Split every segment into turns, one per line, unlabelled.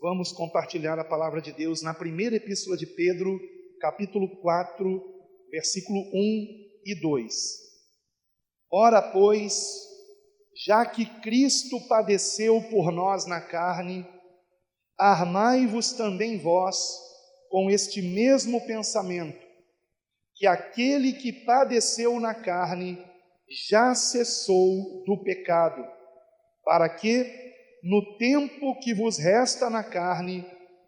Vamos compartilhar a palavra de Deus na primeira epístola de Pedro, capítulo 4, versículo 1 e 2. Ora, pois, já que Cristo padeceu por nós na carne, armai-vos também vós com este mesmo pensamento, que aquele que padeceu na carne já cessou do pecado, para que, no tempo que vos resta na carne,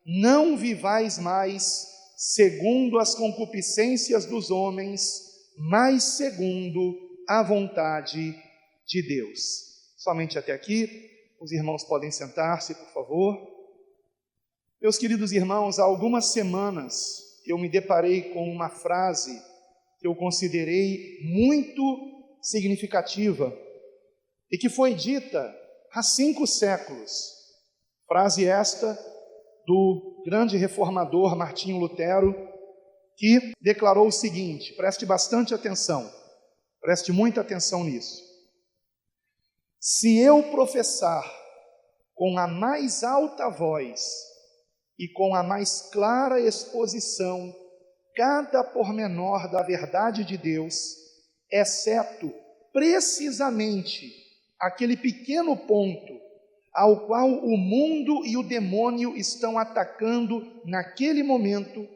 não vivais mais segundo as concupiscências dos homens, mas segundo a vontade de Deus. Somente até aqui. Os irmãos podem sentar-se, por favor. Meus queridos irmãos, há algumas semanas eu me deparei com uma frase que eu considerei muito significativa e que foi dita há 5 séculos. Frase esta do grande reformador Martinho Lutero, que declarou o seguinte: preste bastante atenção, preste muita atenção nisso. Se eu professar com a mais alta voz e com a mais clara exposição cada pormenor da verdade de Deus, exceto precisamente aquele pequeno ponto ao qual o mundo e o demônio estão atacando naquele momento,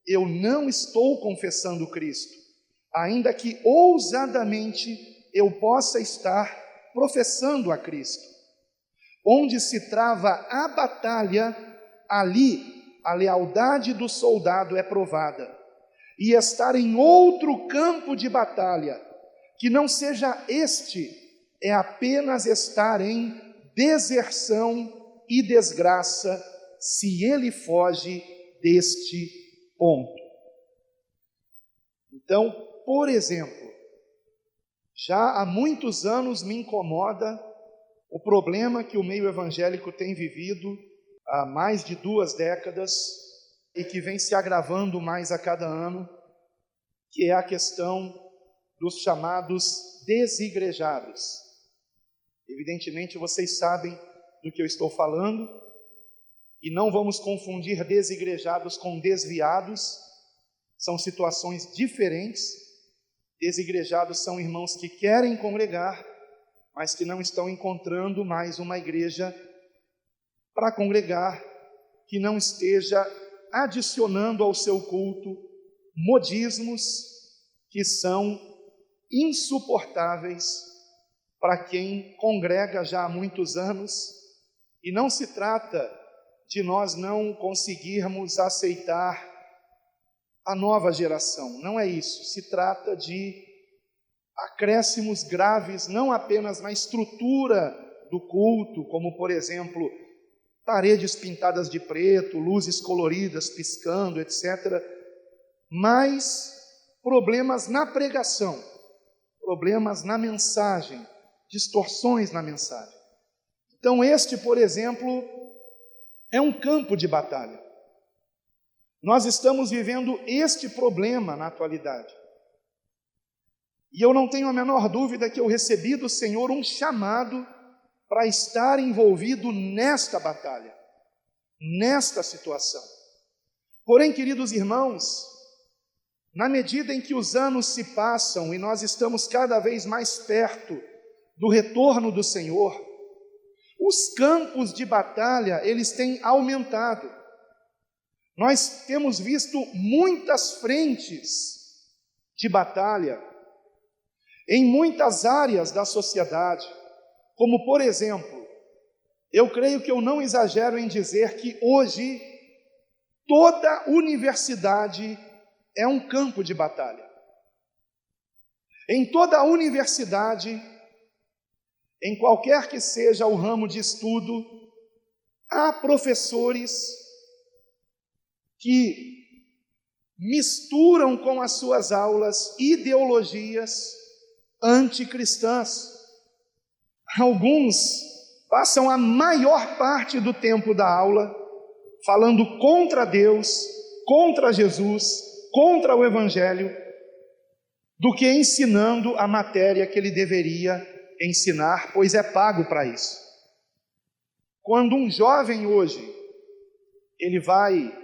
eu não estou confessando Cristo, ainda que ousadamente eu possa estar professando a Cristo. Onde se trava a batalha, ali a lealdade do soldado é provada, e estar em outro campo de batalha, que não seja este, é apenas estar em deserção e desgraça, se ele foge deste ponto. Então, por exemplo, já há muitos anos me incomoda o problema que o meio evangélico tem vivido há mais de 2 décadas e que vem se agravando mais a cada ano, que é a questão dos chamados desigrejados. Evidentemente, vocês sabem do que eu estou falando, e não vamos confundir desigrejados com desviados, são situações diferentes. Desigrejados são irmãos que querem congregar, mas que não estão encontrando mais uma igreja para congregar, que não esteja adicionando ao seu culto modismos que são insuportáveis para quem congrega já há muitos anos. E não se trata de nós não conseguirmos aceitar a nova geração, não é isso. Se trata de acréscimos graves, não apenas na estrutura do culto, como por exemplo, paredes pintadas de preto, luzes coloridas piscando, etc., mas problemas na pregação, problemas na mensagem, distorções na mensagem. Então este, por exemplo, é um campo de batalha. Nós estamos vivendo este problema na atualidade. E eu não tenho a menor dúvida que eu recebi do Senhor um chamado para estar envolvido nesta batalha, nesta situação. Porém, queridos irmãos, na medida em que os anos se passam e nós estamos cada vez mais perto do retorno do Senhor, os campos de batalha, eles têm aumentado. Nós temos visto muitas frentes de batalha em muitas áreas da sociedade, como por exemplo, eu creio que eu não exagero em dizer que hoje toda universidade é um campo de batalha. Em toda universidade, em qualquer que seja o ramo de estudo, há professores que misturam com as suas aulas ideologias anticristãs. Alguns passam a maior parte do tempo da aula falando contra Deus, contra Jesus, contra o Evangelho, do que ensinando a matéria que ele deveria ensinar, pois é pago para isso. Quando um jovem hoje ele vai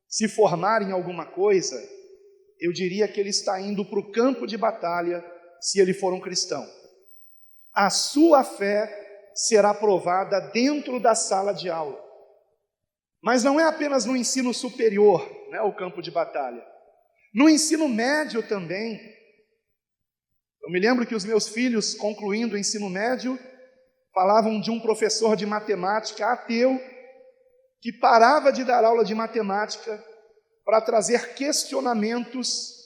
se formar em alguma coisa, eu diria que ele está indo para o campo de batalha se ele for um cristão. A sua fé será provada dentro da sala de aula. Mas não é apenas no ensino superior, né, o campo de batalha. No ensino médio também. Eu me lembro que os meus filhos, concluindo o ensino médio, falavam de um professor de matemática ateu que parava de dar aula de matemática para trazer questionamentos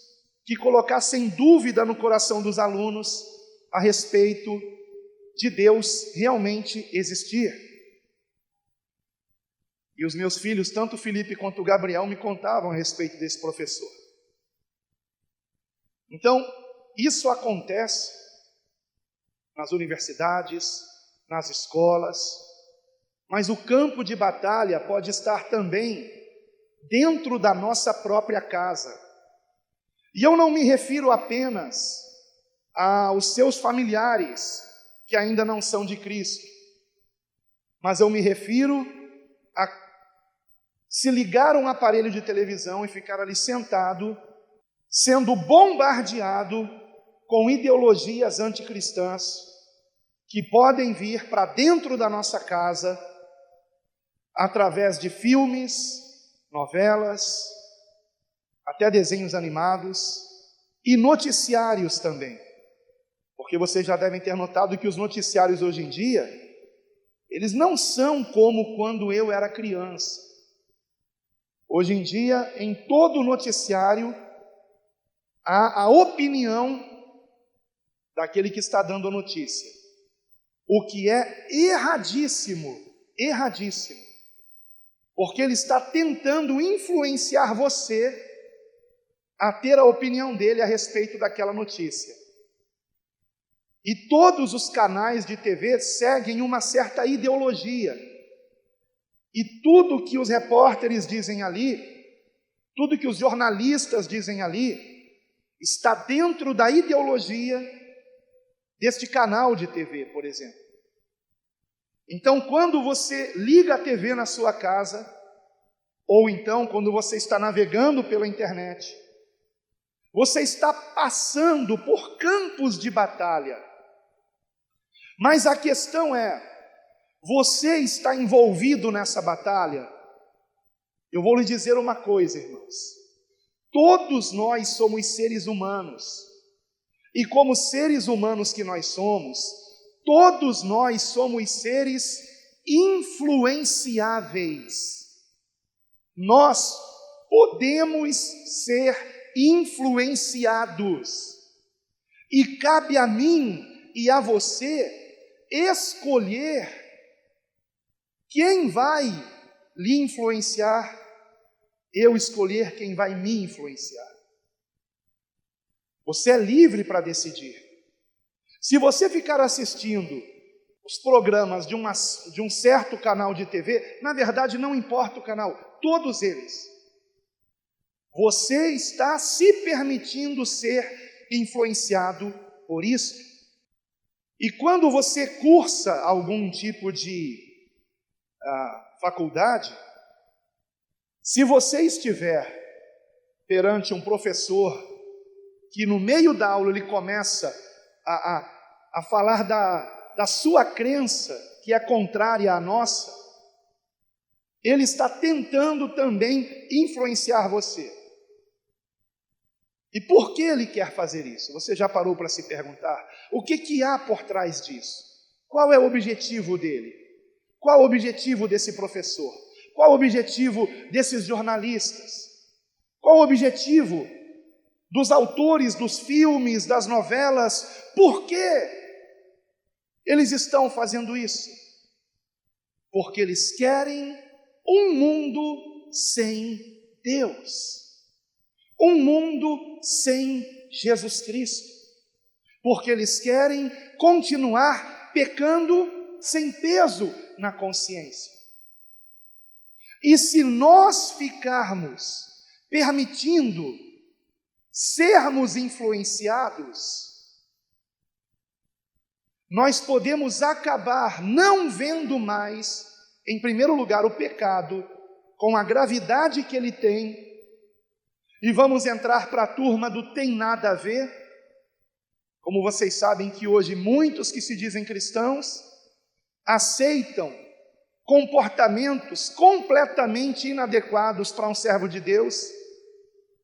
que colocassem dúvida no coração dos alunos a respeito de Deus realmente existir. E os meus filhos, tanto o Felipe quanto o Gabriel, me contavam a respeito desse professor. Então, isso acontece nas universidades, nas escolas, mas o campo de batalha pode estar também dentro da nossa própria casa. E eu não me refiro apenas aos seus familiares que ainda não são de Cristo, mas eu me refiro a se ligar a um aparelho de televisão e ficar ali sentado, sendo bombardeado com ideologias anticristãs que podem vir para dentro da nossa casa através de filmes, novelas, até desenhos animados e noticiários também. Porque vocês já devem ter notado que os noticiários hoje em dia, eles não são como quando eu era criança. Hoje em dia, em todo noticiário, há a opinião daquele que está dando a notícia. O que é erradíssimo, erradíssimo. Porque ele está tentando influenciar você a ter a opinião dele a respeito daquela notícia. E todos os canais de TV seguem uma certa ideologia. E tudo que os repórteres dizem ali, tudo que os jornalistas dizem ali, está dentro da ideologia deste canal de TV, por exemplo. Então, quando você liga a TV na sua casa, ou então quando você está navegando pela internet, você está passando por campos de batalha. Mas a questão é, você está envolvido nessa batalha? Eu vou lhe dizer uma coisa, irmãos. Todos nós somos seres humanos. E como seres humanos que nós somos, todos nós somos seres influenciáveis. Nós podemos ser influenciados. E cabe a mim e a você escolher quem vai lhe influenciar, eu escolher quem vai me influenciar. Você é livre para decidir. Se você ficar assistindo os programas de um certo canal de TV, na verdade não importa o canal, todos eles, você está se permitindo ser influenciado por isso. E quando você cursa algum tipo de faculdade, se você estiver perante um professor que no meio da aula ele começa a falar da sua crença, que é contrária à nossa, ele está tentando também influenciar você. E por que ele quer fazer isso? Você já parou para se perguntar? O que há por trás disso? Qual é o objetivo dele? Qual é o objetivo desse professor? Qual é o objetivo desses jornalistas? Qual é o objetivo dos autores dos filmes, das novelas? Por que eles estão fazendo isso? Porque eles querem um mundo sem Deus. Um mundo sem Jesus Cristo. Porque eles querem continuar pecando sem peso na consciência. E se nós ficarmos permitindo sermos influenciados, nós podemos acabar não vendo mais, em primeiro lugar, o pecado com a gravidade que ele tem, e vamos entrar para a turma do tem nada a ver. Como vocês sabem que hoje muitos que se dizem cristãos aceitam comportamentos completamente inadequados para um servo de Deus,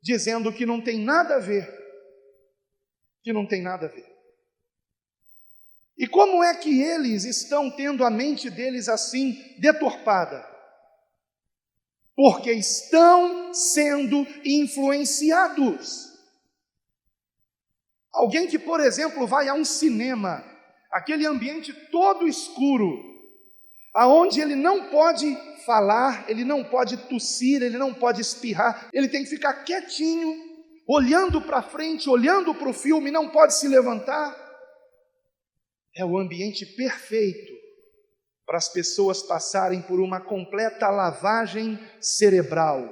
dizendo que não tem nada a ver, que não tem nada a ver. E como é que eles estão tendo a mente deles assim deturpada? Porque estão sendo influenciados. Alguém que, por exemplo, vai a um cinema, aquele ambiente todo escuro, aonde ele não pode falar, ele não pode tossir, ele não pode espirrar, ele tem que ficar quietinho, olhando para frente, olhando para o filme, não pode se levantar. É o ambiente perfeito para as pessoas passarem por uma completa lavagem cerebral.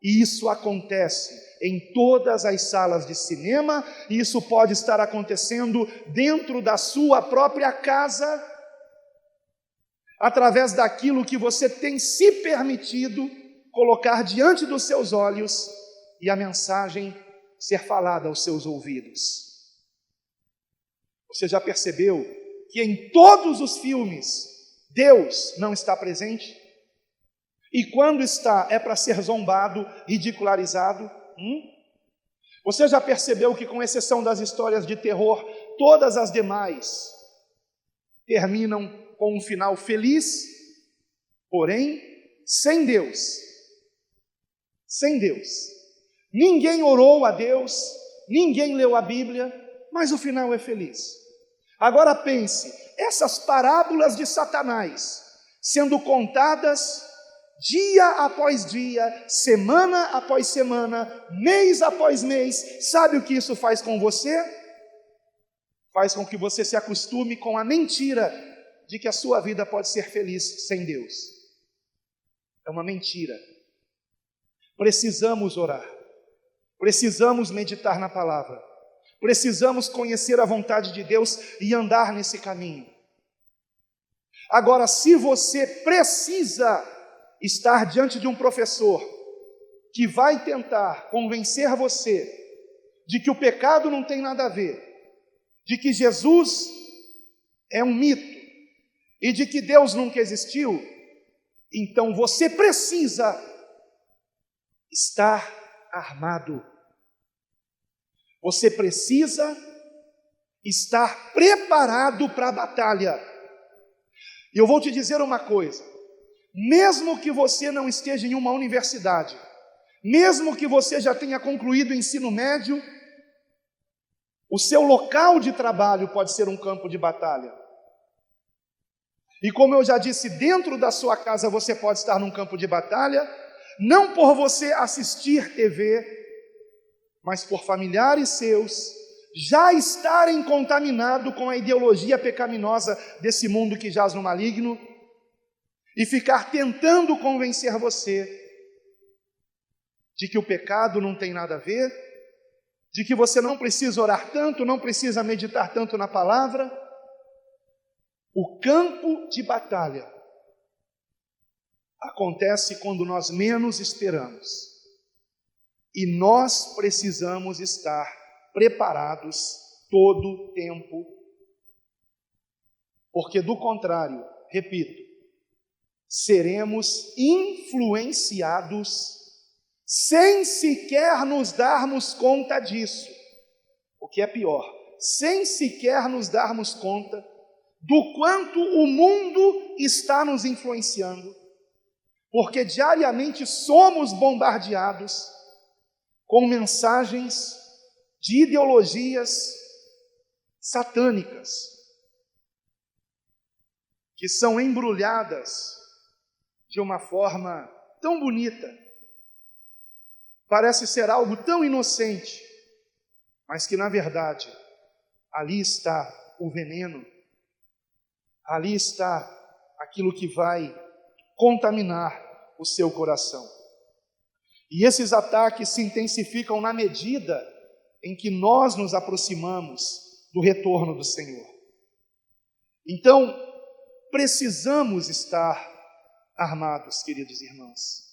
E isso acontece em todas as salas de cinema, e isso pode estar acontecendo dentro da sua própria casa, através daquilo que você tem se permitido colocar diante dos seus olhos e a mensagem ser falada aos seus ouvidos. Você já percebeu que em todos os filmes Deus não está presente? E quando está, é para ser zombado, ridicularizado? Você já percebeu que, com exceção das histórias de terror, todas as demais terminam com um final feliz, porém sem Deus? Sem Deus. Ninguém orou a Deus, ninguém leu a Bíblia, mas o final é feliz. Agora pense, essas parábolas de Satanás sendo contadas dia após dia, semana após semana, mês após mês, sabe o que isso faz com você? Faz com que você se acostume com a mentira de que a sua vida pode ser feliz sem Deus. É uma mentira. Precisamos orar, precisamos meditar na palavra, precisamos conhecer a vontade de Deus e andar nesse caminho. Agora, se você precisa estar diante de um professor que vai tentar convencer você de que o pecado não tem nada a ver, de que Jesus é um mito e de que Deus nunca existiu, então você precisa estar armado. Você precisa estar preparado para a batalha. E eu vou te dizer uma coisa: mesmo que você não esteja em uma universidade, mesmo que você já tenha concluído o ensino médio, o seu local de trabalho pode ser um campo de batalha. E como eu já disse, dentro da sua casa você pode estar num campo de batalha, não por você assistir TV, mas por familiares seus já estarem contaminados com a ideologia pecaminosa desse mundo que jaz no maligno, e ficar tentando convencer você de que o pecado não tem nada a ver, de que você não precisa orar tanto, não precisa meditar tanto na palavra. O campo de batalha acontece quando nós menos esperamos. E nós precisamos estar preparados todo o tempo, porque do contrário, repito, seremos influenciados sem sequer nos darmos conta disso. O que é pior, sem sequer nos darmos conta do quanto o mundo está nos influenciando, porque diariamente somos bombardeados com mensagens de ideologias satânicas, que são embrulhadas de uma forma tão bonita, parece ser algo tão inocente, mas que na verdade ali está o veneno, ali está aquilo que vai contaminar o seu coração. E esses ataques se intensificam na medida em que nós nos aproximamos do retorno do Senhor. Então, precisamos estar armados, queridos irmãos.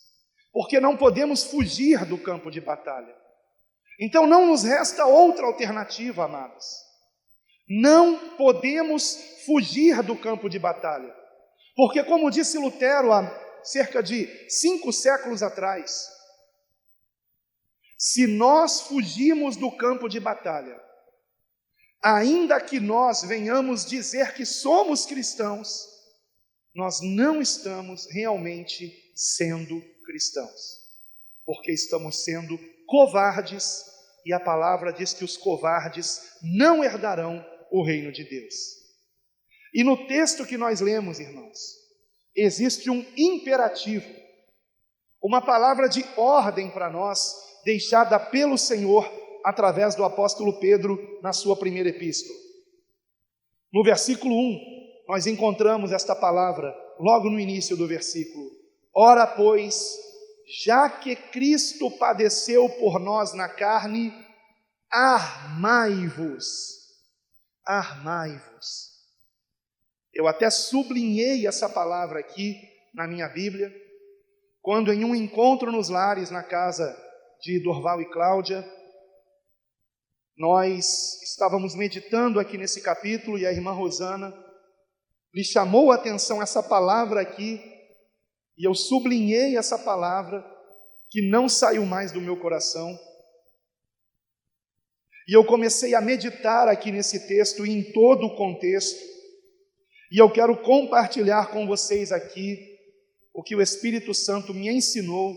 porque não podemos fugir do campo de batalha. Então não nos resta outra alternativa, amados. Não podemos fugir do campo de batalha, porque, como disse Lutero há cerca de 5 séculos atrás, se nós fugirmos do campo de batalha, ainda que nós venhamos dizer que somos cristãos, nós não estamos realmente sendo cristãos, porque estamos sendo covardes, e a palavra diz que os covardes não herdarão o reino de Deus. E no texto que nós lemos, irmãos, existe um imperativo, uma palavra de ordem para nós, deixada pelo Senhor através do apóstolo Pedro na sua primeira epístola. No versículo 1, nós encontramos esta palavra logo no início do versículo: ora, pois, já que Cristo padeceu por nós na carne, armai-vos. Armai-vos. Eu até sublinhei essa palavra aqui na minha Bíblia, quando em um encontro nos lares na casa de Dorval e Cláudia, nós estávamos meditando aqui nesse capítulo e a irmã Rosana lhe chamou a atenção essa palavra aqui, e eu sublinhei essa palavra que não saiu mais do meu coração. E eu comecei a meditar aqui nesse texto e em todo o contexto, e eu quero compartilhar com vocês aqui o que o Espírito Santo me ensinou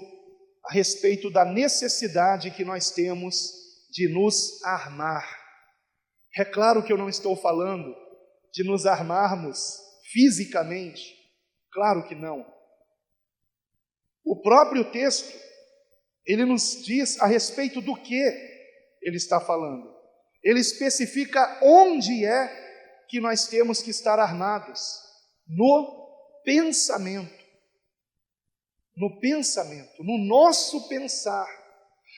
a respeito da necessidade que nós temos de nos armar. É claro que eu não estou falando de nos armarmos fisicamente, claro que não. O próprio texto, ele nos diz a respeito do que ele está falando. Ele especifica onde é que nós temos que estar armados: no pensamento. No pensamento, no nosso pensar.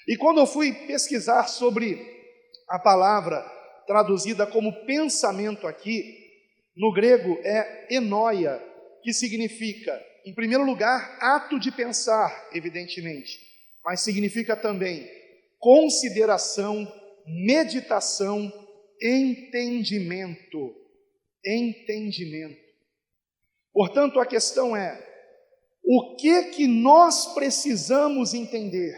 E quando eu fui pesquisar sobre a palavra traduzida como pensamento aqui, no grego é enóia, que significa, em primeiro lugar, ato de pensar, evidentemente, mas significa também consideração, meditação, entendimento. Entendimento. Portanto, a questão é: o que nós precisamos entender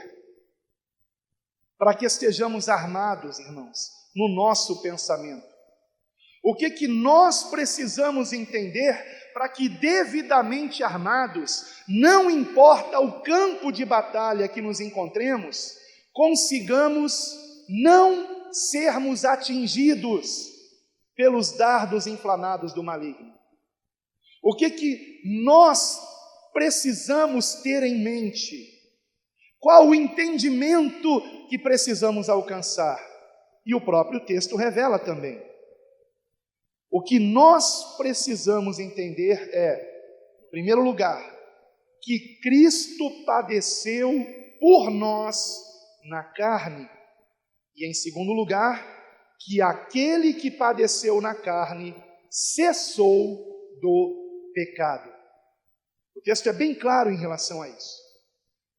para que estejamos armados, irmãos, no nosso pensamento? O que nós precisamos entender para que, devidamente armados, não importa o campo de batalha que nos encontremos, consigamos não sermos atingidos pelos dardos inflamados do maligno? O que nós precisamos ter em mente? Qual o entendimento que precisamos alcançar? E o próprio texto revela também. O que nós precisamos entender é, em primeiro lugar, que Cristo padeceu por nós na carne. E em segundo lugar, que aquele que padeceu na carne cessou do pecado. O texto é bem claro em relação a isso.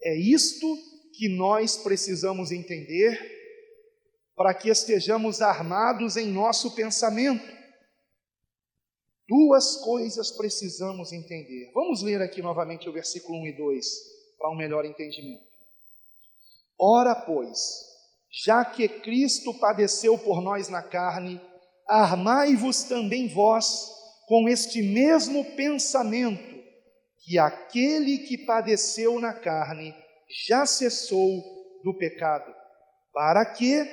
É isto que nós precisamos entender para que estejamos armados em nosso pensamento. Duas coisas precisamos entender. Vamos ler aqui novamente o versículo 1 e 2, para um melhor entendimento. Ora, pois, já que Cristo padeceu por nós na carne, armai-vos também vós com este mesmo pensamento, que aquele que padeceu na carne já cessou do pecado, para que,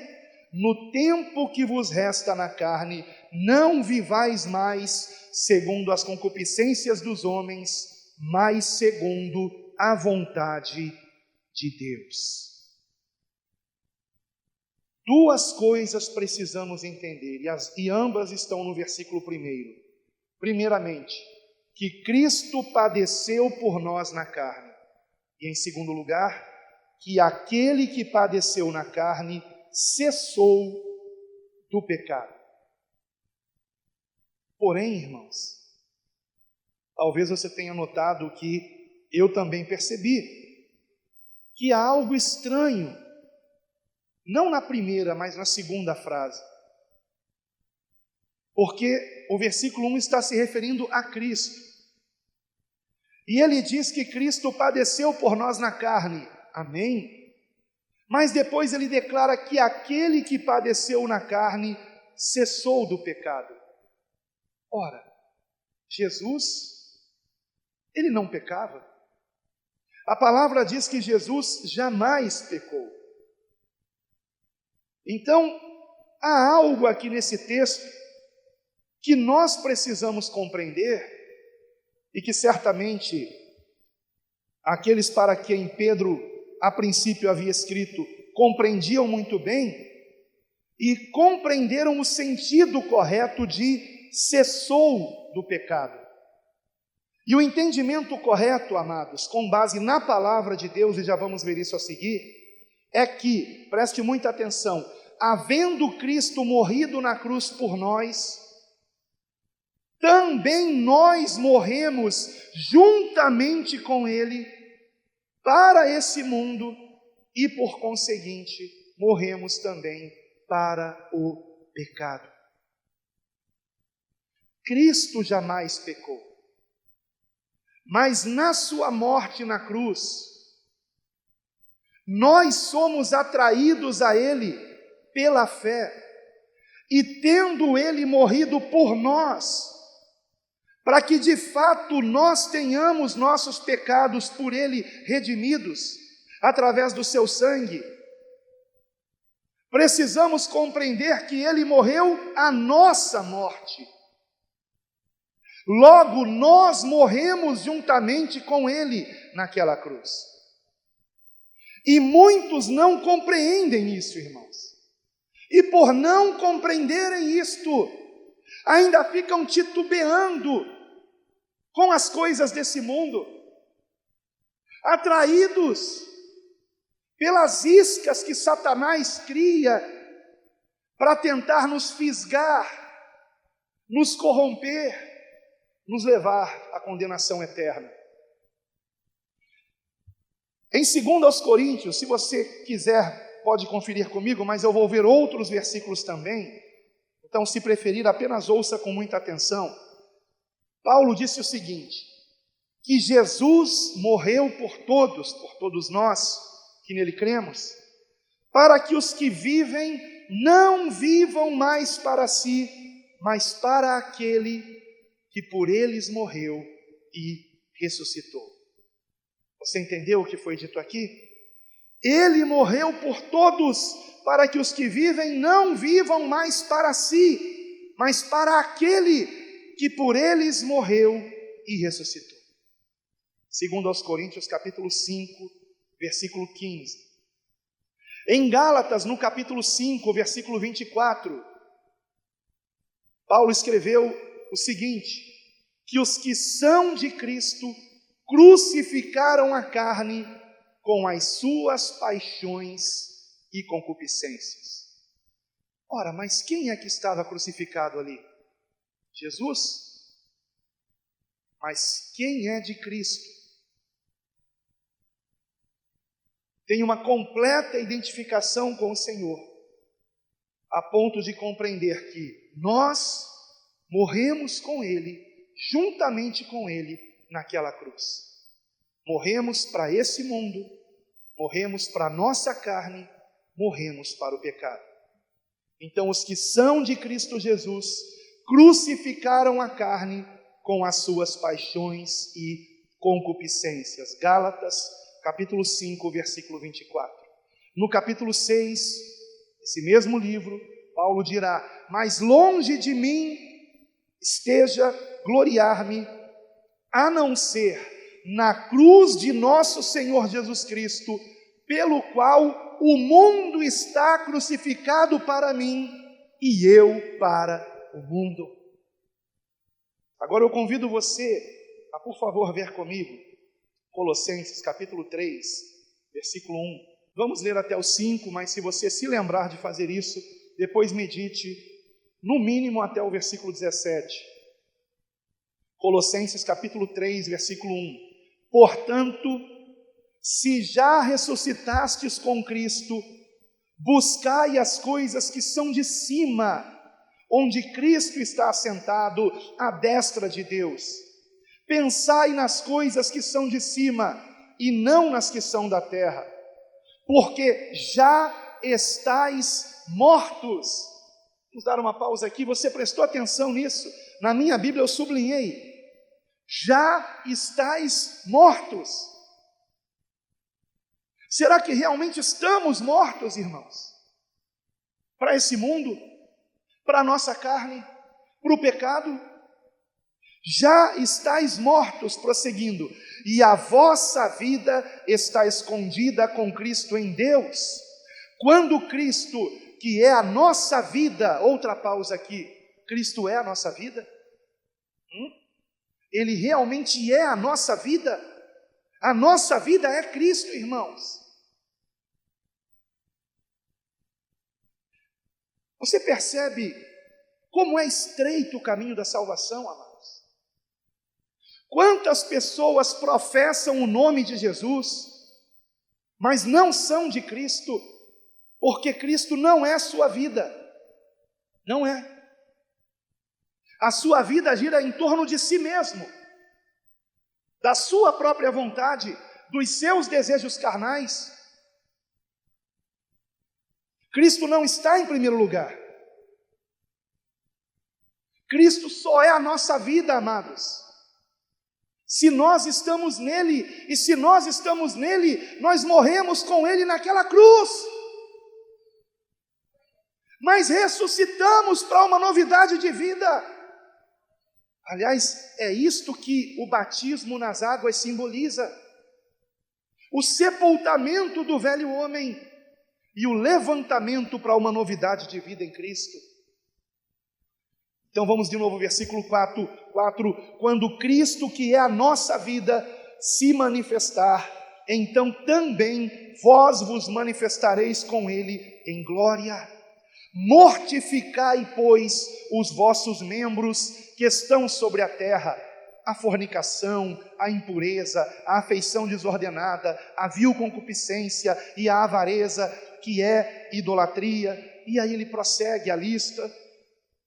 no tempo que vos resta na carne, não vivais mais segundo as concupiscências dos homens, mas segundo a vontade de Deus. Duas coisas precisamos entender, e ambas estão no versículo 1. Primeiramente, que Cristo padeceu por nós na carne. E em segundo lugar, que aquele que padeceu na carne cessou do pecado. Porém, irmãos, talvez você tenha notado que eu também percebi. que há algo estranho, não na primeira, mas na segunda frase. Porque o versículo 1 está se referindo a Cristo. E ele diz que Cristo padeceu por nós na carne. Amém? Mas depois ele declara que aquele que padeceu na carne cessou do pecado. Ora, Jesus, ele não pecava. A palavra diz que Jesus jamais pecou. Então, há algo aqui nesse texto que nós precisamos compreender e que certamente aqueles para quem Pedro a princípio havia escrito compreendiam muito bem e compreenderam o sentido correto de cessou do pecado. E o entendimento correto, amados, com base na palavra de Deus, e já vamos ver isso a seguir, é que, preste muita atenção, havendo Cristo morrido na cruz por nós, também nós morremos juntamente com Ele para esse mundo e, por conseguinte, morremos também para o pecado. Cristo jamais pecou, mas na sua morte na cruz, nós somos atraídos a Ele pela fé, e tendo Ele morrido por nós, para que de fato nós tenhamos nossos pecados por Ele redimidos, através do seu sangue, precisamos compreender que Ele morreu a nossa morte. Logo, nós morremos juntamente com Ele naquela cruz. E muitos não compreendem isso, irmãos. E por não compreenderem isto, ainda ficam titubeando com as coisas desse mundo, atraídos pelas iscas que Satanás cria para tentar nos fisgar, nos corromper, nos levar à condenação eterna. Em 2 Coríntios, se você quiser, pode conferir comigo, mas eu vou ver outros versículos também, então se preferir, apenas ouça com muita atenção. Paulo disse o seguinte, que Jesus morreu por todos nós, que nele cremos, para que os que vivem não vivam mais para si, mas para aquele que por eles morreu e ressuscitou. Você entendeu o que foi dito aqui? Ele morreu por todos, para que os que vivem não vivam mais para si, mas para aquele que por eles morreu e ressuscitou. 2 Coríntios capítulo 5, versículo 15. Em Gálatas, no capítulo 5, versículo 24, Paulo escreveu o seguinte, que os que são de Cristo crucificaram a carne com as suas paixões e concupiscências. Ora, mas quem é que estava crucificado ali? Jesus? Mas quem é de Cristo tem uma completa identificação com o Senhor, a ponto de compreender que nós morremos com Ele, juntamente com Ele, naquela cruz. Morremos para esse mundo, morremos para a nossa carne, morremos para o pecado. Então, os que são de Cristo Jesus crucificaram a carne com as suas paixões e concupiscências. Gálatas, capítulo 5, versículo 24. No capítulo 6, esse mesmo livro, Paulo dirá, mas longe de mim esteja gloriar-me, a não ser na cruz de nosso Senhor Jesus Cristo, pelo qual o mundo está crucificado para mim e eu para o mundo. Agora eu convido você a, por favor, ver comigo Colossenses capítulo 3, versículo 1. Vamos ler até o 5, mas se você se lembrar de fazer isso, depois medite no mínimo até o versículo 17. Colossenses capítulo 3, versículo 1. Portanto, se já ressuscitastes com Cristo, buscai as coisas que são de cima, onde Cristo está assentado à destra de Deus. Pensai nas coisas que são de cima, e não nas que são da terra, porque já estáis mortos. Vamos dar uma pausa aqui, você prestou atenção nisso? Na minha Bíblia eu sublinhei, já estáis mortos. Será que realmente estamos mortos, irmãos? Para esse mundo? Para a nossa carne? Para o pecado? Já estáis mortos, prosseguindo, e a vossa vida está escondida com Cristo em Deus. Quando Cristo, que é a nossa vida, outra pausa aqui, Cristo é a nossa vida? Ele realmente é a nossa vida? A nossa vida é Cristo, irmãos. Você percebe como é estreito o caminho da salvação, amados? Quantas pessoas professam o nome de Jesus, mas não são de Cristo, porque Cristo não é sua vida, não é. A sua vida gira em torno de si mesmo, da sua própria vontade, dos seus desejos carnais. Cristo não está em primeiro lugar. Cristo só é a nossa vida, amados. Se nós estamos nele, e se nós estamos nele, nós morremos com ele naquela cruz. Mas ressuscitamos para uma novidade de vida. Aliás, é isto que o batismo nas águas simboliza. O sepultamento do velho homem e o levantamento para uma novidade de vida em Cristo. Então vamos de novo, versículo 4. Quando Cristo, que é a nossa vida, se manifestar, então também vós vos manifestareis com ele em glória. Mortificai, pois, os vossos membros que estão sobre a terra, a fornicação, a impureza, a afeição desordenada, a vil concupiscência e a avareza, que é idolatria. E aí ele prossegue a lista,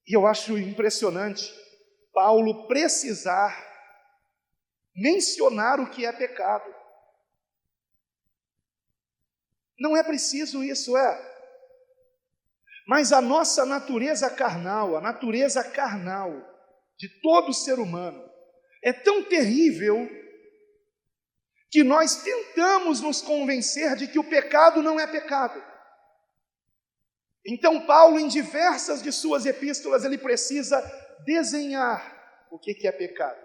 e eu acho impressionante Paulo precisar mencionar o que é pecado. Não é preciso isso, mas a nossa natureza carnal, a natureza carnal de todo ser humano, é tão terrível que nós tentamos nos convencer de que o pecado não é pecado. Então Paulo, em diversas de suas epístolas, ele precisa desenhar o que é pecado,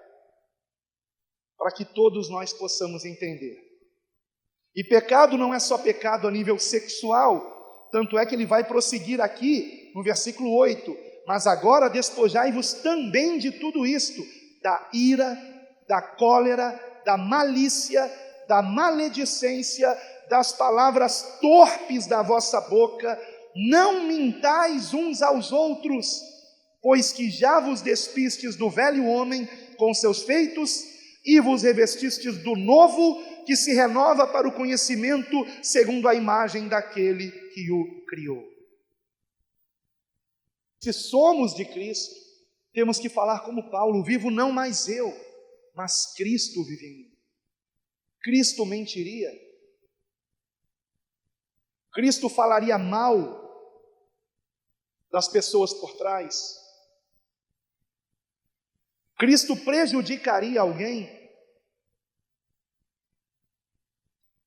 para que todos nós possamos entender. E pecado não é só pecado a nível sexual, tanto é que ele vai prosseguir aqui no versículo 8, mas agora despojai-vos também de tudo isto, da ira, da cólera, da malícia, da maledicência, das palavras torpes da vossa boca. Não mintais uns aos outros, pois que já vos despistes do velho homem com seus feitos, e vos revestistes do novo, que se renova para o conhecimento segundo a imagem daquele que o criou. Se somos de Cristo, temos que falar como Paulo: vivo não mais eu, mas Cristo vive em mim. Cristo mentiria? Cristo falaria mal das pessoas por trás? Cristo prejudicaria alguém?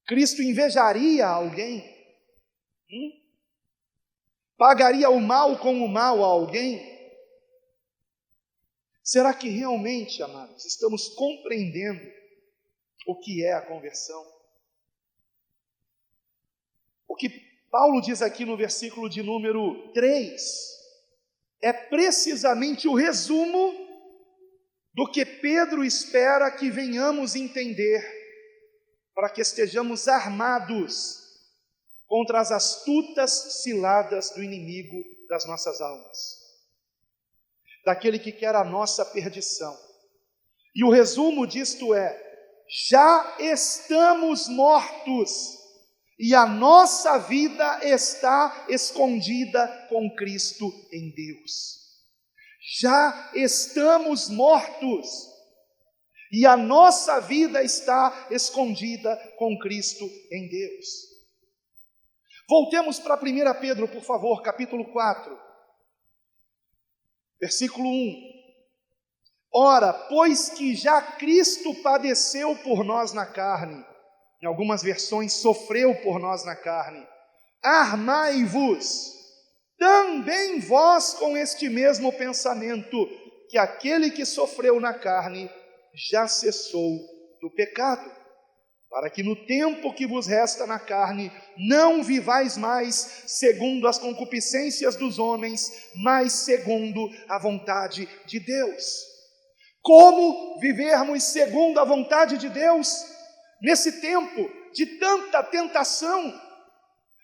Cristo invejaria alguém? Pagaria o mal com o mal a alguém? Será que realmente, amados, estamos compreendendo o que é a conversão? O que Paulo diz aqui no versículo de número 3 é precisamente o resumo do que Pedro espera que venhamos entender, para que estejamos armados contra as astutas ciladas do inimigo das nossas almas, daquele que quer a nossa perdição. E o resumo disto é: já estamos mortos e a nossa vida está escondida com Cristo em Deus. Já estamos mortos e a nossa vida está escondida com Cristo em Deus. Voltemos para 1 Pedro, por favor, capítulo 4, versículo 1. Ora, pois que já Cristo padeceu por nós na carne, em algumas versões sofreu por nós na carne, armai-vos também vós com este mesmo pensamento, que aquele que sofreu na carne já cessou do pecado, para que no tempo que vos resta na carne, não vivais mais segundo as concupiscências dos homens, mas segundo a vontade de Deus. Como vivermos segundo a vontade de Deus, nesse tempo de tanta tentação,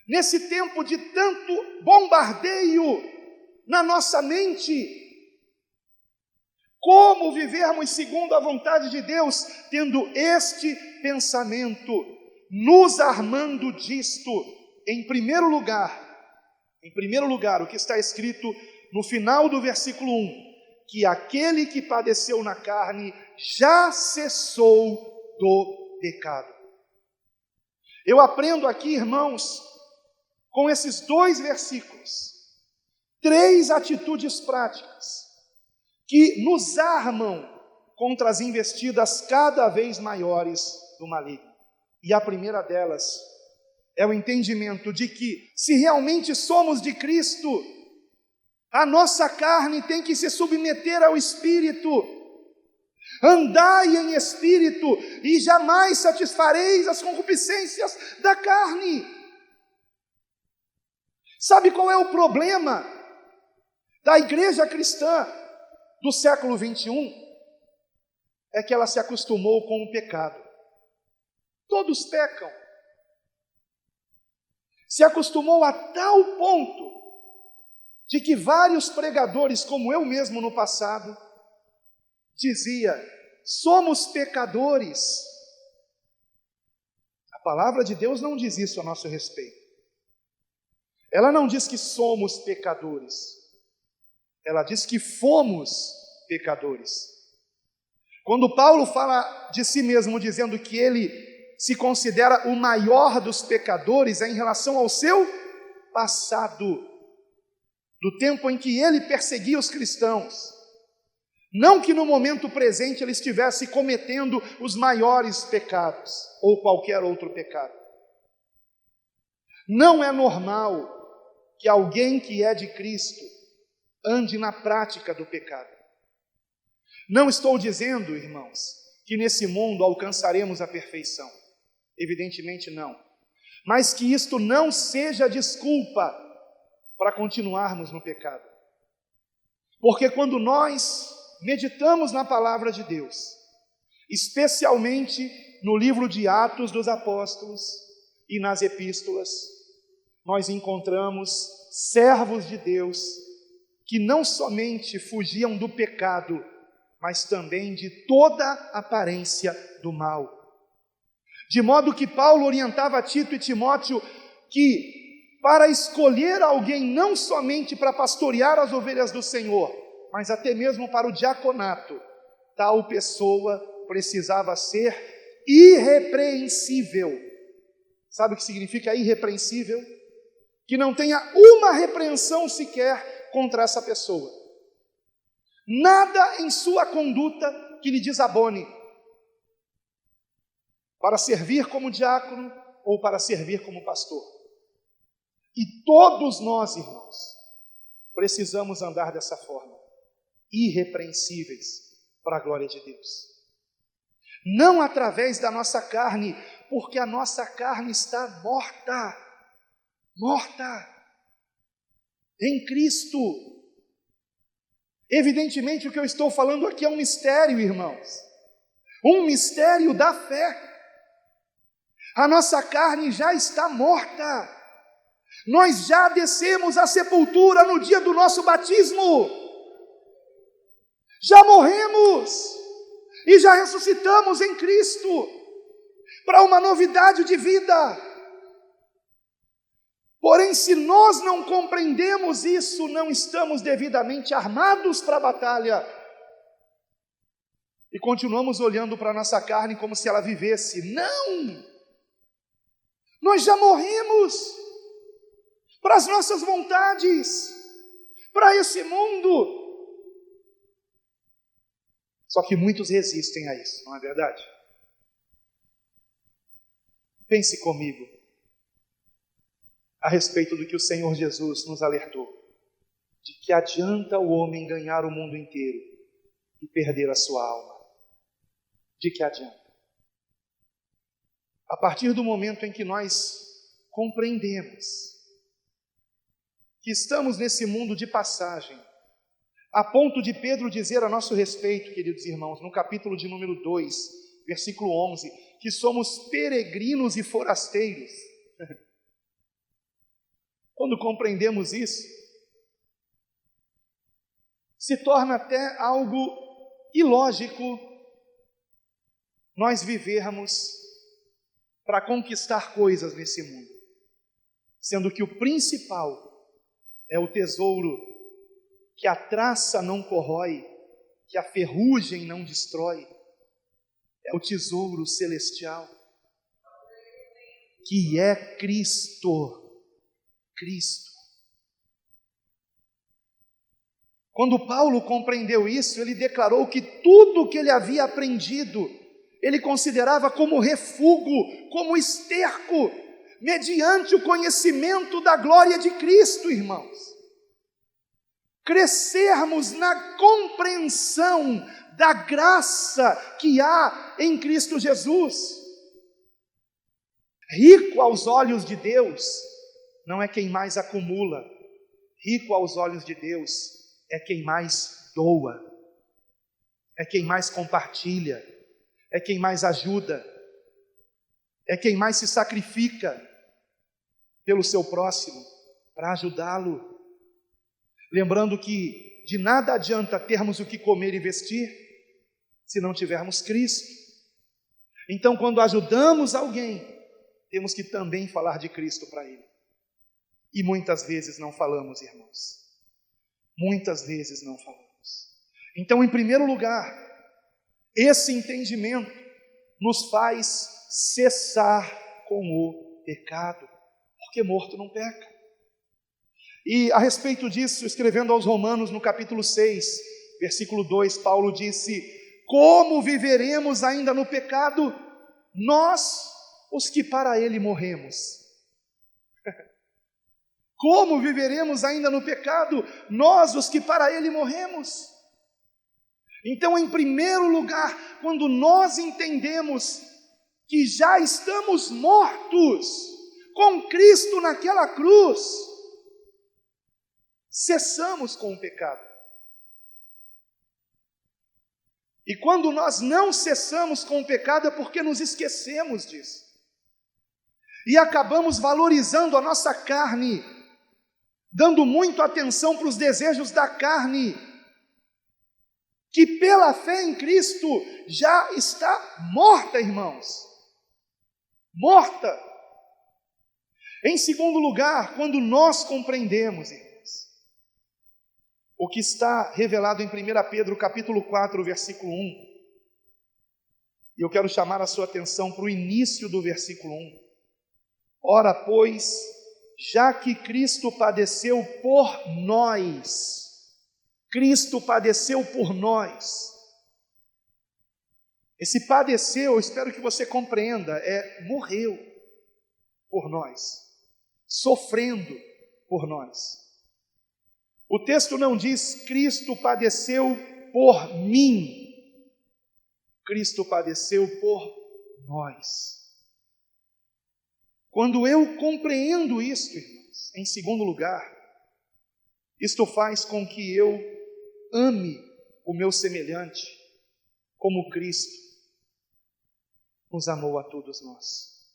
nesse tempo de tanto bombardeio na nossa mente? Como vivermos segundo a vontade de Deus, tendo este pensamento, nos armando disto, em primeiro lugar, o que está escrito no final do versículo 1, que aquele que padeceu na carne já cessou do pecado. Eu aprendo aqui, irmãos, com esses 2 versículos, 3 atitudes práticas que nos armam contra as investidas cada vez maiores do maligno. E a primeira delas é o entendimento de que, se realmente somos de Cristo, a nossa carne tem que se submeter ao Espírito. Andai em Espírito e jamais satisfareis as concupiscências da carne. Sabe qual é o problema da igreja cristã do século 21? É que ela se acostumou com o pecado. Todos pecam. Se acostumou a tal ponto de que vários pregadores, como eu mesmo no passado, dizia: somos pecadores. A palavra de Deus não diz isso a nosso respeito. Ela não diz que somos pecadores. Ela diz que fomos pecadores. Quando Paulo fala de si mesmo, dizendo que ele se considera o maior dos pecadores, é em relação ao seu passado, do tempo em que ele perseguia os cristãos. Não que no momento presente ele estivesse cometendo os maiores pecados, ou qualquer outro pecado. Não é normal que alguém que é de Cristo ande na prática do pecado. Não estou dizendo, irmãos, que nesse mundo alcançaremos a perfeição. Evidentemente não. Mas que isto não seja desculpa para continuarmos no pecado. Porque quando nós meditamos na palavra de Deus, especialmente no livro de Atos dos Apóstolos e nas epístolas, nós encontramos servos de Deus que não somente fugiam do pecado, mas também de toda aparência do mal. De modo que Paulo orientava Tito e Timóteo que, para escolher alguém não somente para pastorear as ovelhas do Senhor, mas até mesmo para o diaconato, tal pessoa precisava ser irrepreensível. Sabe o que significa irrepreensível? Que não tenha uma repreensão sequer contra essa pessoa. Nada em sua conduta que lhe desabone, para servir como diácono ou para servir como pastor. E todos nós, irmãos, precisamos andar dessa forma, irrepreensíveis para a glória de Deus. Não através da nossa carne, porque a nossa carne está morta em Cristo. Evidentemente o que eu estou falando aqui é um mistério, irmãos, um mistério da fé. A nossa carne já está morta. Nós já descemos à sepultura no dia do nosso batismo. Já morremos. e já ressuscitamos em Cristo para uma novidade de vida. Porém, se nós não compreendemos isso, não estamos devidamente armados para a batalha e continuamos olhando para a nossa carne como se ela vivesse. Não! Nós já morremos para as nossas vontades, para esse mundo. Só que muitos resistem a isso, não é verdade? Pense comigo a respeito do que o Senhor Jesus nos alertou, de que adianta o homem ganhar o mundo inteiro e perder a sua alma. De que adianta? A partir do momento em que nós compreendemos que estamos nesse mundo de passagem, a ponto de Pedro dizer a nosso respeito, queridos irmãos, no capítulo de número 2, versículo 11, que somos peregrinos e forasteiros. Quando compreendemos isso, se torna até algo ilógico nós vivermos para conquistar coisas nesse mundo, sendo que o principal é o tesouro que a traça não corrói, que a ferrugem não destrói, é o tesouro celestial, que é Cristo. Cristo. Quando Paulo compreendeu isso, ele declarou que tudo o que ele havia aprendido, ele considerava como refúgio, como esterco, mediante o conhecimento da glória de Cristo, irmãos. Crescermos na compreensão da graça que há em Cristo Jesus. Rico aos olhos de Deus não é quem mais acumula, rico aos olhos de Deus é quem mais doa, é quem mais compartilha, é quem mais ajuda, é quem mais se sacrifica pelo seu próximo, para ajudá-lo. Lembrando que de nada adianta termos o que comer e vestir, se não tivermos Cristo. Então, quando ajudamos alguém, temos que também falar de Cristo para ele. E muitas vezes não falamos, irmãos. Muitas vezes não falamos. Então, em primeiro lugar, esse entendimento nos faz cessar com o pecado, porque morto não peca. E a respeito disso, escrevendo aos Romanos no capítulo 6, versículo 2, Paulo disse: como viveremos ainda no pecado, nós, os que para ele morremos? Como viveremos ainda no pecado, nós, os que para ele morremos? Então, em primeiro lugar, quando nós entendemos que já estamos mortos com Cristo naquela cruz, cessamos com o pecado. E quando nós não cessamos com o pecado é porque nos esquecemos disso. E acabamos valorizando a nossa carne, dando muito atenção para os desejos da carne, que pela fé em Cristo já está morta, irmãos. Morta. Em segundo lugar, quando nós compreendemos, irmãos, o que está revelado em 1 Pedro capítulo 4, versículo 1, e eu quero chamar a sua atenção para o início do versículo 1. Ora, pois, já que Cristo padeceu por nós, Cristo padeceu por nós. Esse padeceu, eu espero que você compreenda, morreu por nós, sofrendo por nós. O texto não diz Cristo padeceu por mim, Cristo padeceu por nós. Quando eu compreendo isto, irmãos, em segundo lugar, isto faz com que eu ame o meu semelhante, como Cristo nos amou a todos nós.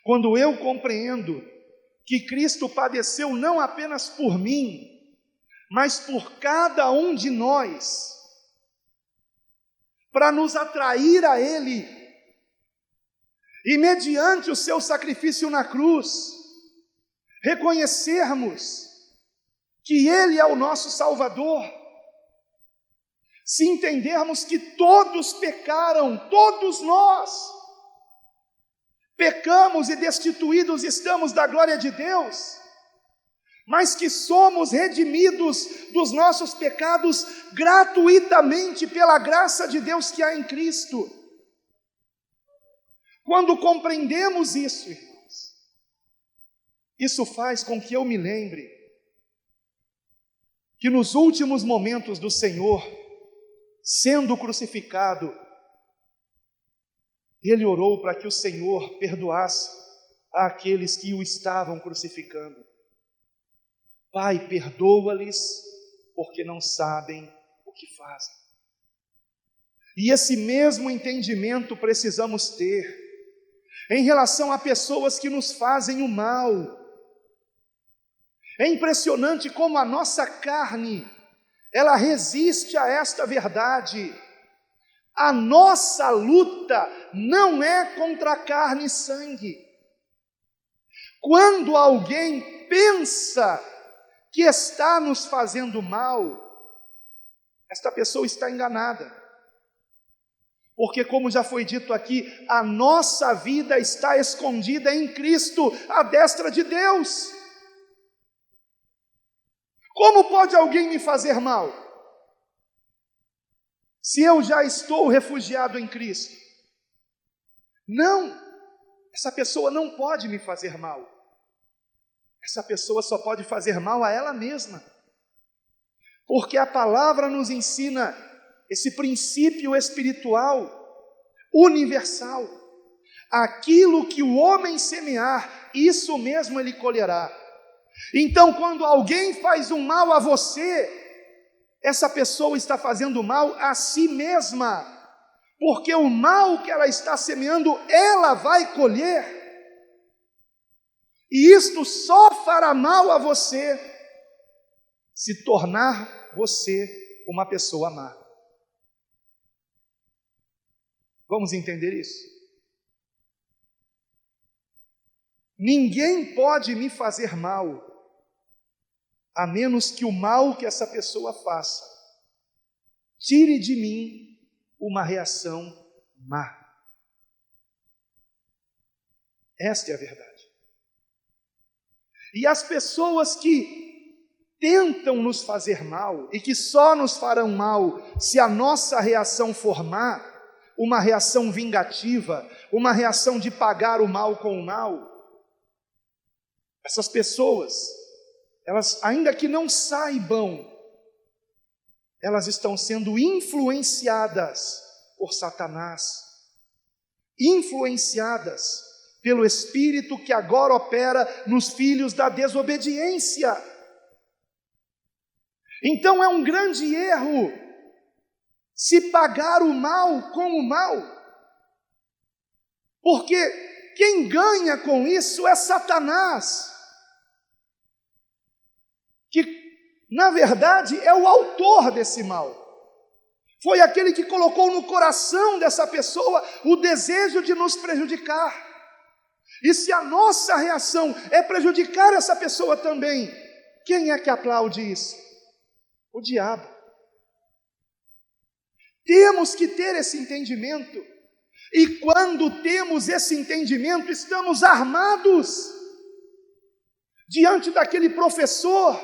Quando eu compreendo que Cristo padeceu não apenas por mim, mas por cada um de nós, para nos atrair a Ele. E mediante o seu sacrifício na cruz, reconhecermos que Ele é o nosso Salvador. Se entendermos que todos pecaram, todos nós pecamos e destituídos estamos da glória de Deus, mas que somos redimidos dos nossos pecados gratuitamente pela graça de Deus que há em Cristo. Quando compreendemos isso, irmãos, isso faz com que eu me lembre que nos últimos momentos do Senhor, sendo crucificado, Ele orou para que o Senhor perdoasse àqueles que o estavam crucificando. Pai, perdoa-lhes, porque não sabem o que fazem. E esse mesmo entendimento precisamos ter em relação a pessoas que nos fazem o mal. É impressionante como a nossa carne, ela resiste a esta verdade. A nossa luta não é contra carne e sangue. Quando alguém pensa que está nos fazendo mal, esta pessoa está enganada. Porque, como já foi dito aqui, a nossa vida está escondida em Cristo, à destra de Deus. Como pode alguém me fazer mal, se eu já estou refugiado em Cristo? Não, essa pessoa não pode me fazer mal. Essa pessoa só pode fazer mal a ela mesma. Porque a palavra nos ensina esse princípio espiritual universal. Aquilo que o homem semear, isso mesmo ele colherá. Então, quando alguém faz um mal a você, essa pessoa está fazendo mal a si mesma, porque o mal que ela está semeando, ela vai colher. E isto só fará mal a você se tornar você uma pessoa má. Vamos entender isso? Ninguém pode me fazer mal, a menos que o mal que essa pessoa faça tire de mim uma reação má. Esta é a verdade. E as pessoas que tentam nos fazer mal e que só nos farão mal se a nossa reação for má, uma reação vingativa, uma reação de pagar o mal com o mal, essas pessoas, elas, ainda que não saibam, elas estão sendo influenciadas por Satanás, influenciadas pelo Espírito que agora opera nos filhos da desobediência. Então é um grande erro se pagar o mal com o mal, porque quem ganha com isso é Satanás, que na verdade é o autor desse mal. Foi aquele que colocou no coração dessa pessoa o desejo de nos prejudicar. E se a nossa reação é prejudicar essa pessoa também, quem é que aplaude isso? O diabo. Temos que ter esse entendimento. E quando temos esse entendimento, estamos armados diante daquele professor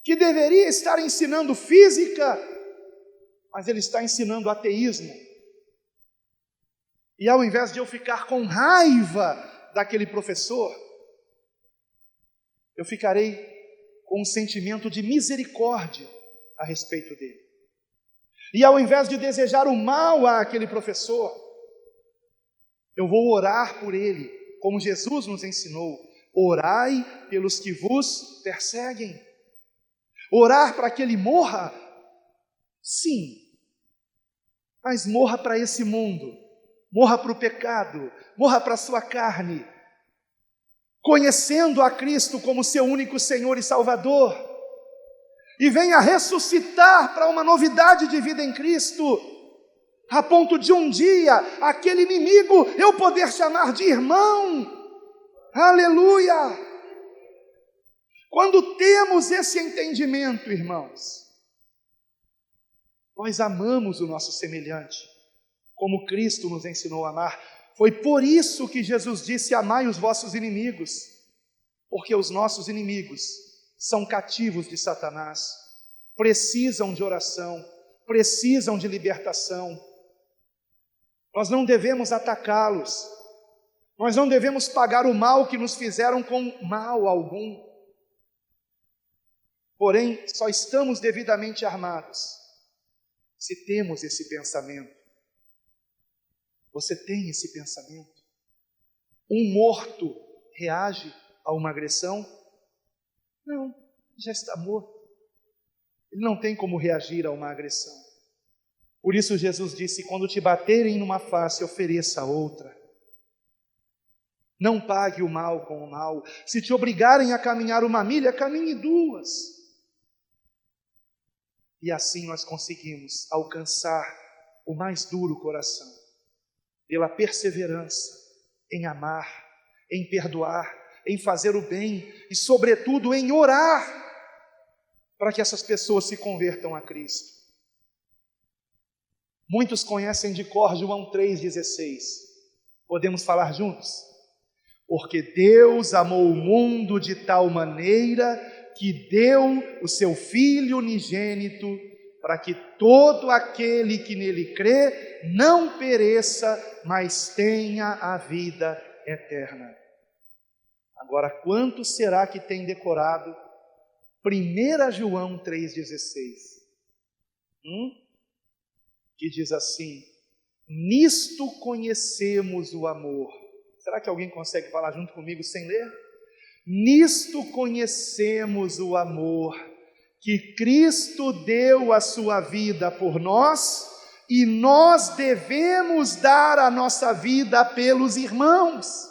que deveria estar ensinando física, mas ele está ensinando ateísmo. E ao invés de eu ficar com raiva daquele professor, eu ficarei com um sentimento de misericórdia a respeito dele. E ao invés de desejar o mal àquele professor, eu vou orar por ele, como Jesus nos ensinou: orai pelos que vos perseguem. Orar para que ele morra? Sim, mas morra para esse mundo, morra para o pecado, morra para a sua carne, conhecendo a Cristo como seu único Senhor e Salvador, e venha ressuscitar para uma novidade de vida em Cristo, a ponto de um dia aquele inimigo eu poder chamar de irmão. Aleluia! Quando temos esse entendimento, irmãos, nós amamos o nosso semelhante, como Cristo nos ensinou a amar. Foi por isso que Jesus disse: amai os vossos inimigos, porque os nossos inimigos são cativos de Satanás, precisam de oração, precisam de libertação. Nós não devemos atacá-los, nós não devemos pagar o mal que nos fizeram com mal algum. Porém, só estamos devidamente armados se temos esse pensamento. Você tem esse pensamento? Um morto reage a uma agressão? Não, já está morto. Ele não tem como reagir a uma agressão. Por isso Jesus disse: quando te baterem numa face, ofereça outra. Não pague o mal com o mal. Se te obrigarem a caminhar 1 milha, caminhe 2. E assim nós conseguimos alcançar o mais duro coração, pela perseverança em amar, em perdoar, em fazer o bem e, sobretudo, em orar para que essas pessoas se convertam a Cristo. Muitos conhecem de cor João 3,16. Podemos falar juntos? Porque Deus amou o mundo de tal maneira que deu o seu Filho unigênito, para que todo aquele que nele crê não pereça, mas tenha a vida eterna. Agora, quanto será que tem decorado 1 João 3,16? Que diz assim: nisto conhecemos o amor. Será que alguém consegue falar junto comigo sem ler? Nisto conhecemos o amor, que Cristo deu a sua vida por nós, e nós devemos dar a nossa vida pelos irmãos.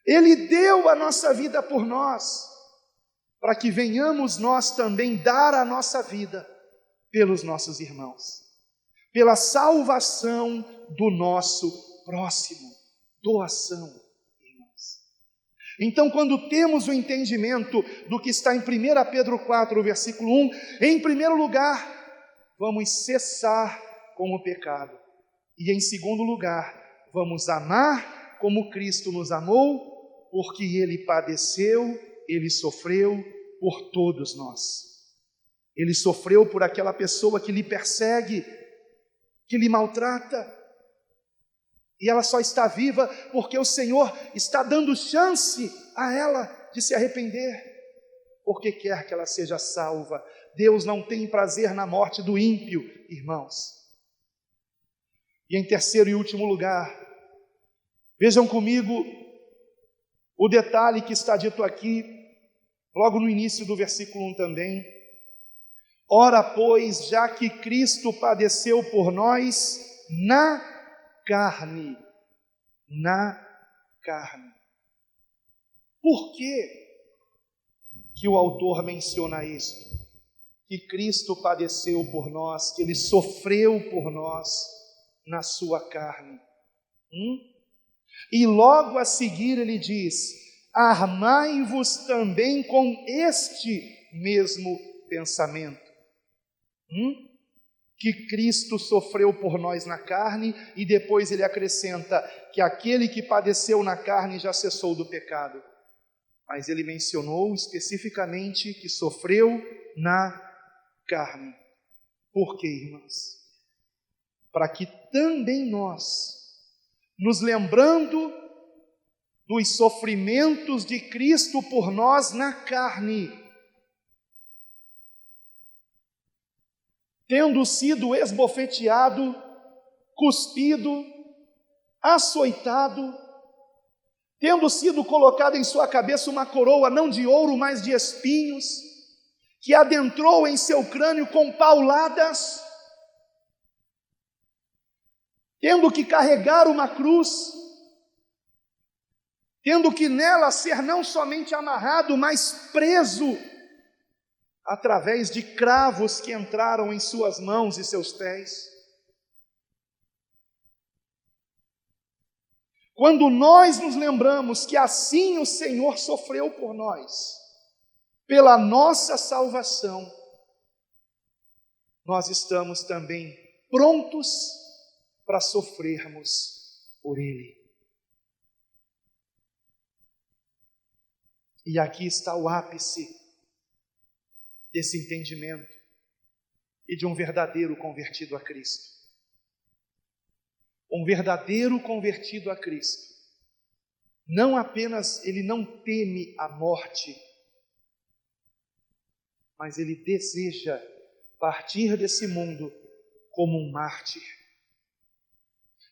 Ele deu a nossa vida por nós, para que venhamos nós também dar a nossa vida pelos nossos irmãos, pela salvação do nosso próximo. Doação, irmãos. Então, quando temos o entendimento do que está em 1 Pedro 4, versículo 1, em primeiro lugar, vamos cessar com o pecado. E em segundo lugar, vamos amar como Cristo nos amou, porque Ele padeceu, Ele sofreu por todos nós. Ele sofreu por aquela pessoa que lhe persegue, que lhe maltrata, e ela só está viva porque o Senhor está dando chance a ela de se arrepender, porque quer que ela seja salva. Deus não tem prazer na morte do ímpio, irmãos. E em terceiro e último lugar, vejam comigo o detalhe que está dito aqui, logo no início do versículo 1 também. Ora, pois, já que Cristo padeceu por nós na carne. Por que o autor menciona isto? Que Cristo padeceu por nós, que Ele sofreu por nós na sua carne. E logo a seguir ele diz: armai-vos também com este mesmo pensamento. Que Cristo sofreu por nós na carne, e depois ele acrescenta que aquele que padeceu na carne já cessou do pecado. Mas ele mencionou especificamente que sofreu na carne. Por quê, irmãos? Para que também nós, nos lembrando dos sofrimentos de Cristo por nós na carne, tendo sido esbofeteado, cuspido, açoitado, tendo sido colocado em sua cabeça uma coroa não de ouro, mas de espinhos, que adentrou em seu crânio com pauladas, tendo que carregar uma cruz, tendo que nela ser não somente amarrado, mas preso, através de cravos que entraram em suas mãos e seus pés. Quando nós nos lembramos que assim o Senhor sofreu por nós, pela nossa salvação, nós estamos também prontos para sofrermos por Ele. E aqui está o ápice desse entendimento e de um verdadeiro convertido a Cristo. Um verdadeiro convertido a Cristo, não apenas ele não teme a morte, mas ele deseja partir desse mundo como um mártir,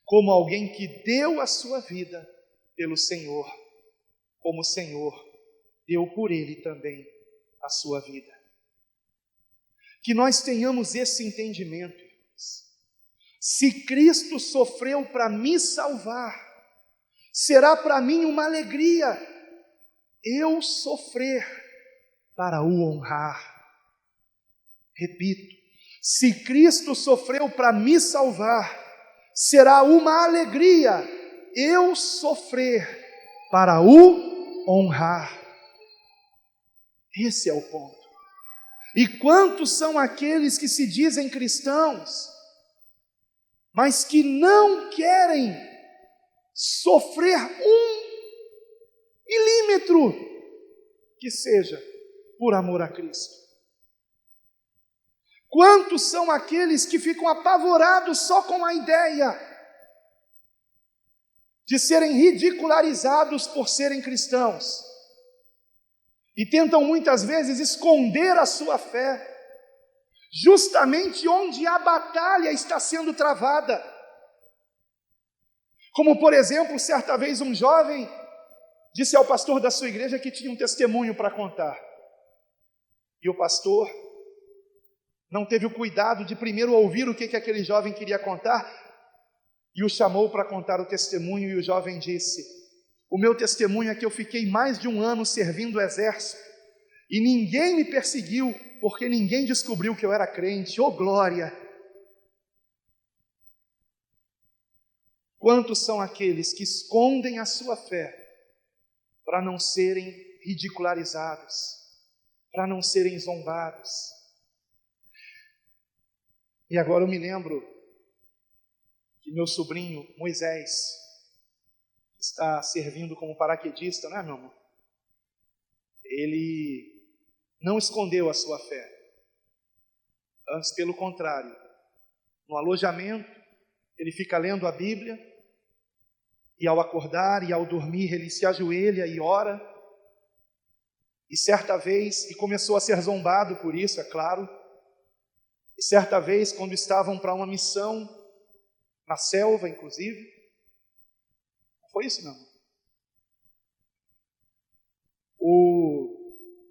como alguém que deu a sua vida pelo Senhor, como o Senhor deu por ele também a sua vida. Que nós tenhamos esse entendimento. Se Cristo sofreu para me salvar, será para mim uma alegria eu sofrer para o honrar. Repito, se Cristo sofreu para me salvar, será uma alegria eu sofrer para o honrar. Esse é o ponto. E quantos são aqueles que se dizem cristãos, mas que não querem sofrer um milímetro que seja por amor a Cristo? Quantos são aqueles que ficam apavorados só com a ideia de serem ridicularizados por serem cristãos e tentam muitas vezes esconder a sua fé justamente onde a batalha está sendo travada? Como, por exemplo, certa vez um jovem disse ao pastor da sua igreja que tinha um testemunho para contar. E o pastor não teve o cuidado de primeiro ouvir o que aquele jovem queria contar e o chamou para contar o testemunho, e o jovem disse: o meu testemunho é que eu fiquei mais de 1 ano servindo o exército e ninguém me perseguiu, porque ninguém descobriu que eu era crente. Oh, glória! Quantos são aqueles que escondem a sua fé para não serem ridicularizados, para não serem zombados? E agora eu me lembro que meu sobrinho Moisés está servindo como paraquedista, não é, meu amor? Ele não escondeu a sua fé. Antes, pelo contrário, no alojamento, ele fica lendo a Bíblia, e ao acordar e ao dormir, ele se ajoelha e ora. E certa vez, e começou a ser zombado por isso, é claro, e certa vez, quando estavam para uma missão, na selva, inclusive, foi isso, não?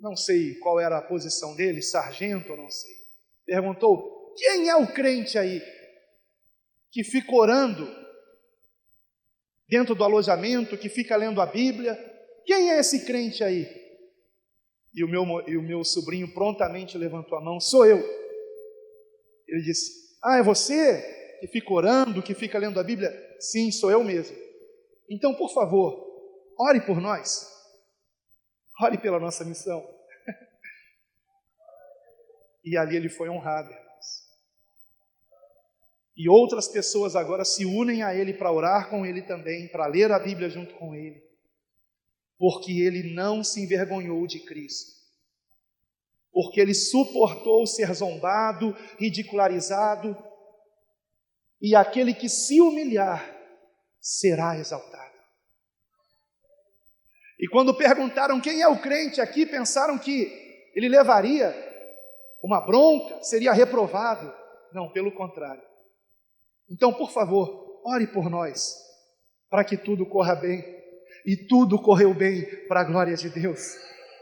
Não sei qual era a posição dele, sargento ou não sei, perguntou: quem é o crente aí que fica orando dentro do alojamento, que fica lendo a Bíblia? Quem é esse crente aí? E o meu sobrinho prontamente levantou a mão: sou eu. Ele disse: ah, é você que fica orando, que fica lendo a Bíblia? Sim, sou eu mesmo. Então, por favor, ore por nós. Ore pela nossa missão. E ali ele foi honrado, irmãos. E outras pessoas agora se unem a ele para orar com ele também, para ler a Bíblia junto com ele, porque ele não se envergonhou de Cristo, porque ele suportou ser zombado, ridicularizado, e aquele que se humilhar será exaltado. E quando perguntaram quem é o crente aqui, pensaram que ele levaria uma bronca, seria reprovado. Não, pelo contrário. Então, por favor, ore por nós, para que tudo corra bem. E tudo correu bem para a glória de Deus.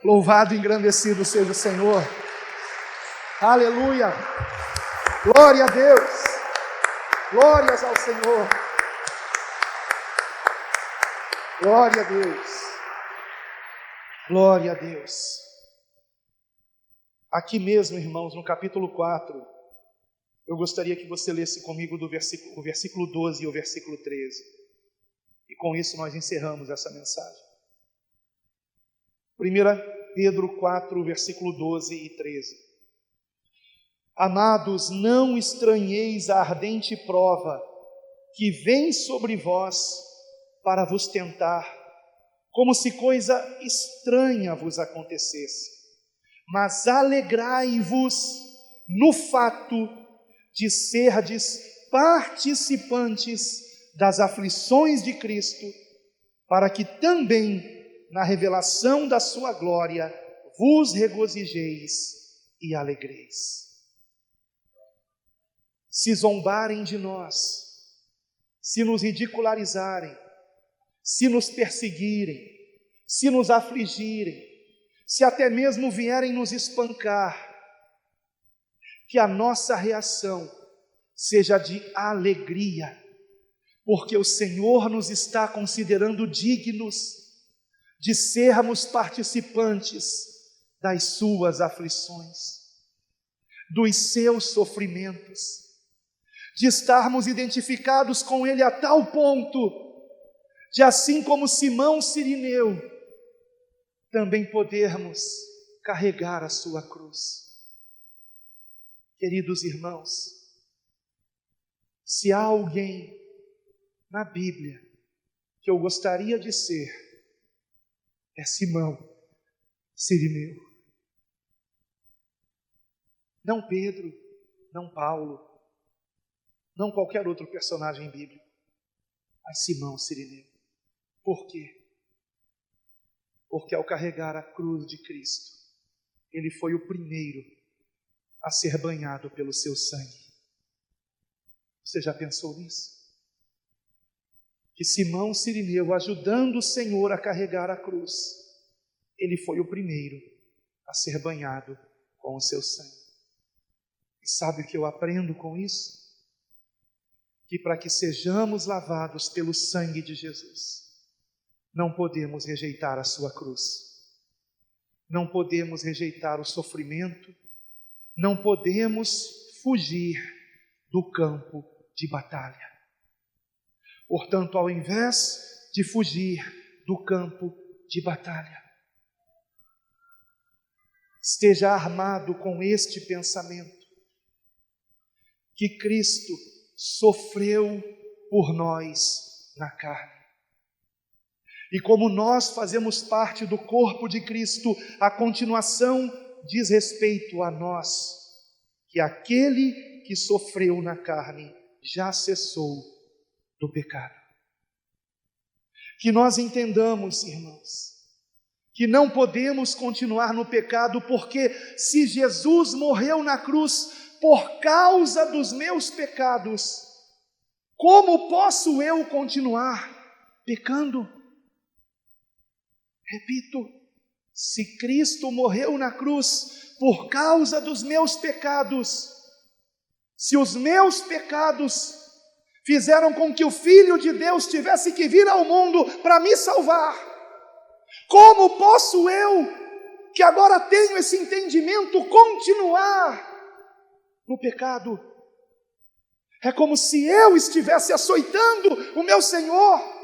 Louvado e engrandecido seja o Senhor. Aleluia. Glória a Deus. Glórias ao Senhor. Glória a Deus. Glória a Deus. Aqui mesmo, irmãos, no capítulo 4, eu gostaria que você lesse comigo o versículo 12 e o versículo 13. E com isso nós encerramos essa mensagem. 1 Pedro 4, versículo 12 e 13. Amados, não estranheis a ardente prova que vem sobre vós para vos tentar, como se coisa estranha vos acontecesse. Mas alegrai-vos no fato de serdes participantes das aflições de Cristo, para que também na revelação da sua glória vos regozijeis e alegreis. Se zombarem de nós, se nos ridicularizarem, se nos perseguirem, se nos afligirem, se até mesmo vierem nos espancar, que a nossa reação seja de alegria, porque o Senhor nos está considerando dignos de sermos participantes das suas aflições, dos seus sofrimentos, de estarmos identificados com Ele a tal ponto de, assim como Simão Cirineu, também podermos carregar a sua cruz. Queridos irmãos, se há alguém na Bíblia que eu gostaria de ser, é Simão Cirineu. Não Pedro, não Paulo, não qualquer outro personagem bíblico, mas Simão Cirineu. Por quê? Porque ao carregar a cruz de Cristo, ele foi o primeiro a ser banhado pelo seu sangue. Você já pensou nisso? Que Simão Cirineu, ajudando o Senhor a carregar a cruz, ele foi o primeiro a ser banhado com o seu sangue. E sabe o que eu aprendo com isso? Que para que sejamos lavados pelo sangue de Jesus, não podemos rejeitar a sua cruz, não podemos rejeitar o sofrimento, não podemos fugir do campo de batalha. Portanto, ao invés de fugir do campo de batalha, esteja armado com este pensamento, que Cristo sofreu por nós na carne. E como nós fazemos parte do corpo de Cristo, a continuação diz respeito a nós, que aquele que sofreu na carne já cessou do pecado. Que nós entendamos, irmãos, que não podemos continuar no pecado, porque se Jesus morreu na cruz por causa dos meus pecados, como posso eu continuar pecando? Repito, se Cristo morreu na cruz por causa dos meus pecados, se os meus pecados fizeram com que o Filho de Deus tivesse que vir ao mundo para me salvar, como posso eu, que agora tenho esse entendimento, continuar no pecado? É como se eu estivesse açoitando o meu Senhor.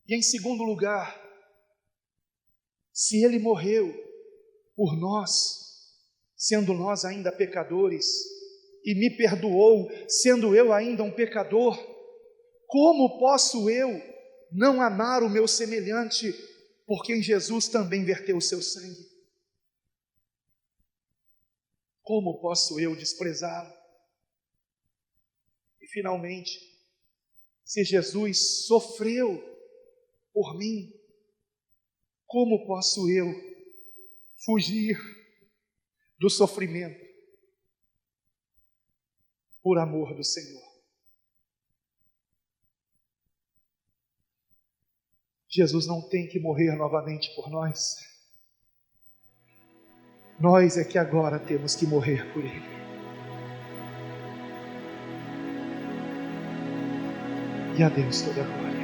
E em segundo lugar, se Ele morreu por nós, sendo nós ainda pecadores, e me perdoou, sendo eu ainda um pecador, como posso eu não amar o meu semelhante, por quem Jesus também verteu o seu sangue? Como posso eu desprezá-lo? E finalmente, se Jesus sofreu por mim, como posso eu fugir do sofrimento por amor do Senhor? Jesus não tem que morrer novamente por nós. Nós é que agora temos que morrer por Ele. E a Deus toda a glória.